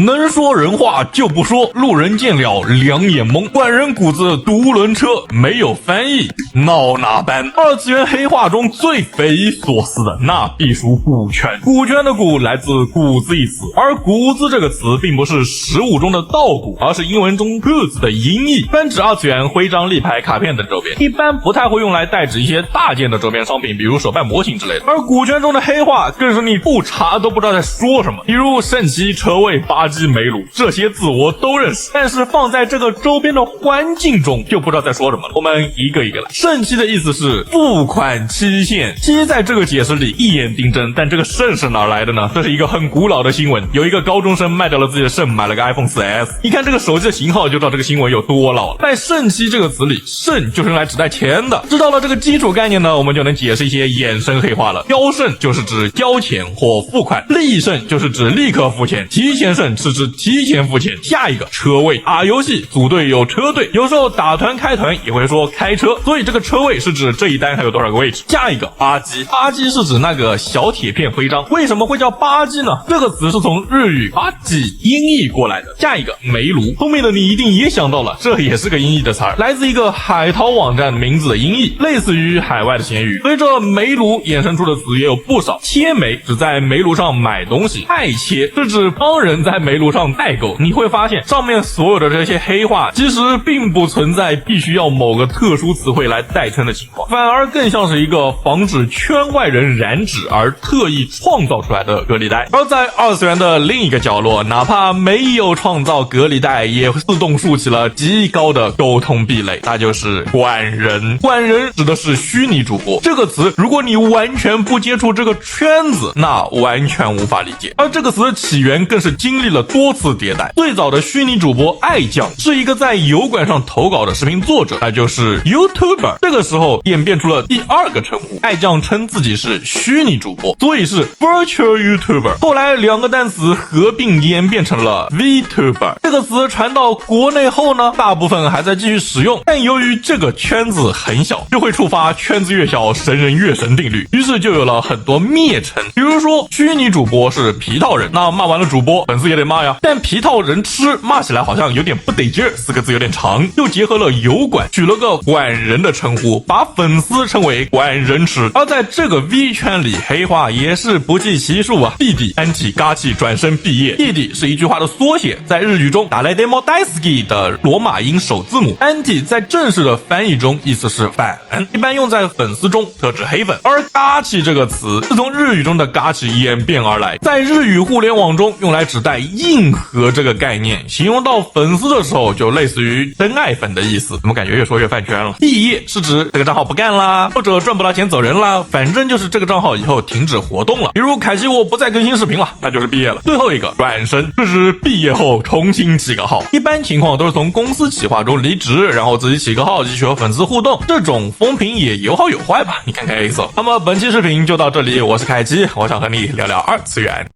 能说人话就不说，路人见了两眼懵，官人谷子独轮车，没有翻译闹哪般？二次元黑话中最匪夷所思的，那必属股权。股权的股来自谷子一词，而谷子这个词并不是实物中的稻谷，而是英文中 goods 的音译，专指二次元徽章、立牌、卡片等周边，一般不太会用来代指一些大件的周边商品，比如手办模型之类的。而股权中的黑话更是你不查都不知道在说什么，比如圣骑、车位、吧唧、煤炉，这些字我都认识，但是放在这个周边的环境中就不知道在说什么了。我们一个一个来。圣骑的意思是付款期限，期在这个解释里一眼定真，但这个圣是哪来的呢？这是一个很古老的新闻，有一个高中生卖掉了自己的肾，买了个 iPhone 4S。一看这个手机的型号就知道这个新闻有多老了。在圣骑这个词里，圣就是用来指代钱的。知道了这个基础概念呢，我们就能解释一些衍生黑话了。交胜就是指交钱或付款，立胜就是指立刻付钱，提前胜是指提前付钱。下一个车位，打游戏组队有车队，有时候打团开团也会说开车，所以这个车位是指这一单还有多少个位置。下一个吧唧，吧唧是指那个小铁片徽章，为什么会叫吧唧呢？这个词是从日语吧唧音译过来的。下一个煤炉，聪明的你一定也想到了，这也是个音译的词儿，来自一个海淘网站名字的音译，类似于海外的闲鱼。随着煤炉衍生出的词也有不少，切煤指在煤炉上买东西，代切是指帮人在煤炉上代购。你会发现上面所有的这些黑话其实并不存在必须要某个特殊词汇来代称的情况，反而更像是一个防止圈外人染指而特意创造出来的隔离带。而在二次元的另一个角落，哪怕没有创造隔离带，也自动竖起了极高的沟通壁垒，那就是管人。管人指的是虚拟主播，这个词如果你完全不接触这个圈子，那完全无法理解。而这个词的起源更是经历了多次迭代。最早的虚拟主播爱酱是一个在油管上投稿的视频作者，那就是 YouTuber。 这个时候演变出了第二个称呼，爱酱称自己是虚拟主播，所以是 Virtual YouTuber。 后来两个单词合并演变成了 VTuber。 这个词传到国内后呢，大部分还在继续使用，但由于这个圈子很小，就会触发圈子越小神人越神定律，于是就有了很多蔑称。比如说虚拟主播是皮套人，那骂完了主播，粉丝也得骂呀，但皮套人吃骂起来好像有点不得劲儿，四个字有点长，又结合了油管，取了个管人的称呼，把粉丝称为管人吃。而在这个 V 圈里，黑话也是不计其数啊。弟弟安吉嘎气转身毕业，弟弟是一句话的缩写，在日语中打来 demo daisuki 的罗马音首字母，安吉在正式的翻译中意思是反，一般用在粉丝中特指黑粉。而嘎气这个词是从日语中的嘎气演变而来，在日语互联网中用来指代硬核这个概念，形容到粉丝的时候就类似于真爱粉的意思。怎么感觉越说越饭圈了？毕业是指这个账号不干啦，或者赚不到钱走人啦，反正就是这个账号以后停止活动了，比如凯西我不再更新视频了，那就是毕业了。最后一个转身是指毕业后重新起个号，一般情况都是从公司企划中离职，然后自己起个号继续和粉丝互动，这种风评也有好有坏吧，你看看 A 色。那么本期视频就到这里，我是凯基，我想和你聊聊二次元。